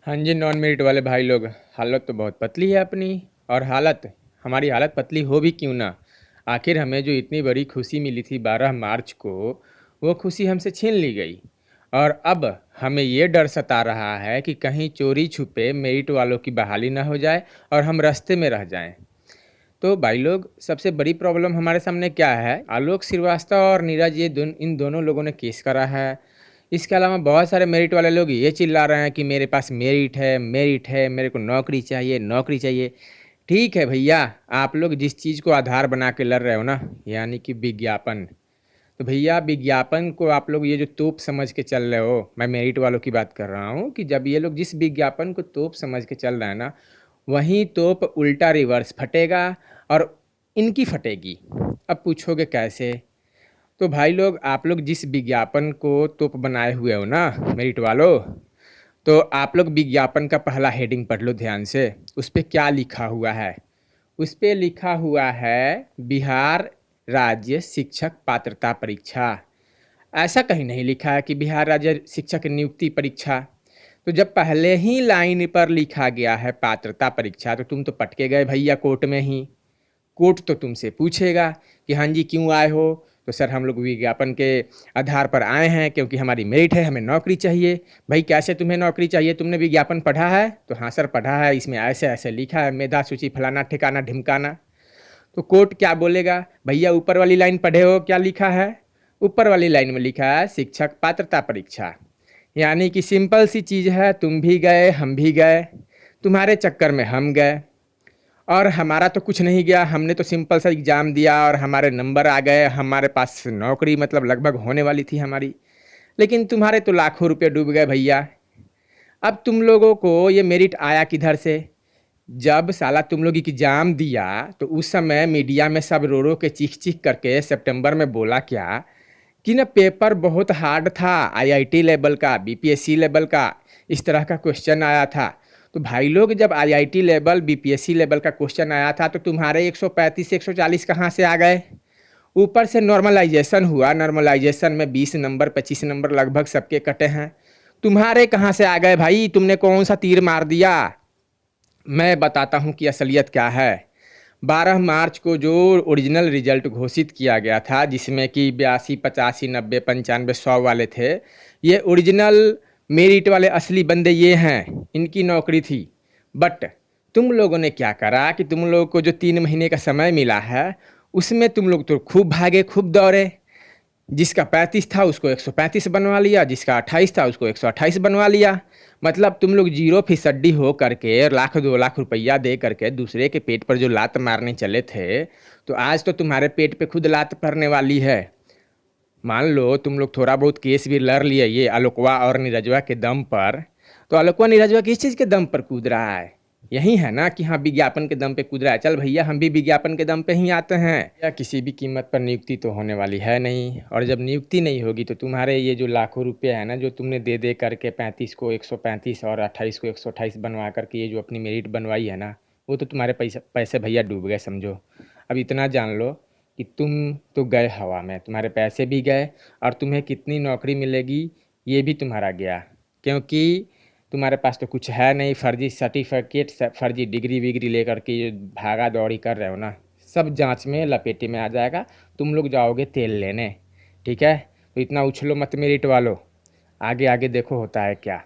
हाँ जी, non merit वाले भाई लोग, हालत तो बहुत पतली है अपनी। और हमारी हालत पतली हो भी क्यों ना। आखिर हमें जो इतनी बड़ी खुशी मिली थी 12 मार्च को, वो खुशी हमसे छीन ली गई। और अब हमें ये डर सता रहा है कि कहीं चोरी छुपे मेरिट वालों की बहाली ना हो जाए और हम रास्ते में रह जाएं। तो भाई लोग, सबसे बड़ी प्रॉब्लम हमारे सामने क्या है? आलोक श्रीवास्तव और नीरज, इन दोनों लोगों ने केस करा है। इसके अलावा बहुत सारे मेरिट वाले लोग ये चिल्ला रहे हैं कि मेरे पास मेरिट है, मेरे को नौकरी चाहिए, नौकरी चाहिए। ठीक है भैया, आप लोग जिस चीज़ को आधार बना के लड़ रहे हो ना, यानी कि विज्ञापन, तो भैया विज्ञापन को आप लोग ये जो तोप समझ के चल रहे हो, मैं मेरिट वालों की बात कर रहा हूँ, कि जब ये लोग जिस विज्ञापन को तोप समझ के चल रहे हैं ना, वहीं तोप उल्टा रिवर्स फटेगा और इनकी फटेगी। अब पूछोगे कैसे? तो भाई लोग, आप लोग जिस विज्ञापन को तोप बनाए हुए हो ना मेरिट वालों, तो आप लोग विज्ञापन का पहला हेडिंग पढ़ लो ध्यान से। उस पर क्या लिखा हुआ है? उस पर लिखा हुआ है बिहार राज्य शिक्षक पात्रता परीक्षा। ऐसा कहीं नहीं लिखा है कि बिहार राज्य शिक्षक नियुक्ति परीक्षा। तो जब पहले ही लाइन पर लिखा गया है पात्रता परीक्षा, तो तुम तो पटके गए भैया कोर्ट में ही। कोर्ट तो तुमसे पूछेगा कि हाँ जी क्यों आए हो? तो सर हम लोग विज्ञापन के आधार पर आए हैं क्योंकि हमारी मेरिट है, हमें नौकरी चाहिए। भाई कैसे तुम्हें नौकरी चाहिए? तुमने विज्ञापन पढ़ा है? तो हाँ सर पढ़ा है, इसमें ऐसे ऐसे लिखा है, मेधा सूची फलाना ठिकाना ढिमकाना। तो कोर्ट क्या बोलेगा? भैया ऊपर वाली लाइन पढ़े हो, क्या लिखा है? ऊपर वाली लाइन में लिखा है शिक्षक पात्रता परीक्षा। यानी कि सिंपल सी चीज़ है, तुम भी गए हम भी गए, तुम्हारे चक्कर में हम गए और हमारा तो कुछ नहीं गया। हमने तो सिंपल सा एग्ज़ाम दिया और हमारे नंबर आ गए, हमारे पास नौकरी मतलब लगभग होने वाली थी हमारी। लेकिन तुम्हारे तो लाखों रुपए डूब गए भैया। अब तुम लोगों को ये मेरिट आया किधर से? जब साला तुम लोग एग्जाम दिया तो उस समय मीडिया में सब रो रो के चीख चीख करके सितंबर में बोला क्या कि ना पेपर बहुत हार्ड था, आईआईटी लेवल का, बीपीएससी लेवल का, इस तरह का क्वेश्चन आया था। तो भाई लोग, जब आईआईटी लेवल बीपीएससी लेवल का क्वेश्चन आया था तो तुम्हारे 135 140 कहाँ से आ गए? ऊपर से नॉर्मलाइजेशन हुआ, नॉर्मलाइजेशन में 20 नंबर 25 नंबर लगभग सबके कटे हैं। तुम्हारे कहाँ से आ गए भाई? तुमने कौन सा तीर मार दिया? मैं बताता हूँ कि असलियत क्या है। 12 मार्च को जो ओरिजिनल रिजल्ट घोषित किया गया था, जिसमें कि 82 85 90 95 100 वाले थे, ये ओरिजिनल मेरिट वाले असली बंदे ये हैं, इनकी नौकरी थी। बट तुम लोगों ने क्या करा कि तुम लोगों को जो 3 महीने का समय मिला है, उसमें तुम लोग तो खूब भागे खूब दौड़े। जिसका 35 था उसको 135 बनवा लिया, जिसका 28 था उसको 128 बनवा लिया। मतलब तुम लोग 0% हो करके लाख 2 लाख रुपया दे करके दूसरे के पेट पर जो लात मारने चले थे, तो आज तो तुम्हारे पेट पे खुद लात पड़ने वाली है। मान लो तुम लोग थोड़ा बहुत केस भी लड़ लिए ये आलोकवा और नीरजवा के दम पर, तो आलोकवा नीरजवा किस चीज़ के दम पर कूद रहा है? यही है ना कि हाँ विज्ञापन के दम पे कूद रहा है। चल भैया, हम भी विज्ञापन के दम पे ही आते हैं। या किसी भी कीमत पर नियुक्ति तो होने वाली है नहीं, और जब नियुक्ति नहीं होगी तो तुम्हारे ये जो लाखों रुपए है ना, जो तुमने दे दे करके 35 को 135 और 28 को 128 बनवा करके ये जो अपनी मेरिट बनवाई है ना, वो तो तुम्हारे पैसे पैसे भैया डूब गए समझो। अब इतना जान लो कि तुम तो गए हवा में, तुम्हारे पैसे भी गए और तुम्हें कितनी नौकरी मिलेगी ये भी तुम्हारा गया। क्योंकि तुम्हारे पास तो कुछ है नहीं, फर्जी सर्टिफिकेट फर्जी डिग्री विग्री लेकर के ये भागा दौड़ी कर रहे हो ना, सब जांच में लपेटे में आ जाएगा। तुम लोग जाओगे तेल लेने। ठीक है, तो इतना उछलो मत मेरिट वालों, आगे आगे देखो होता है क्या।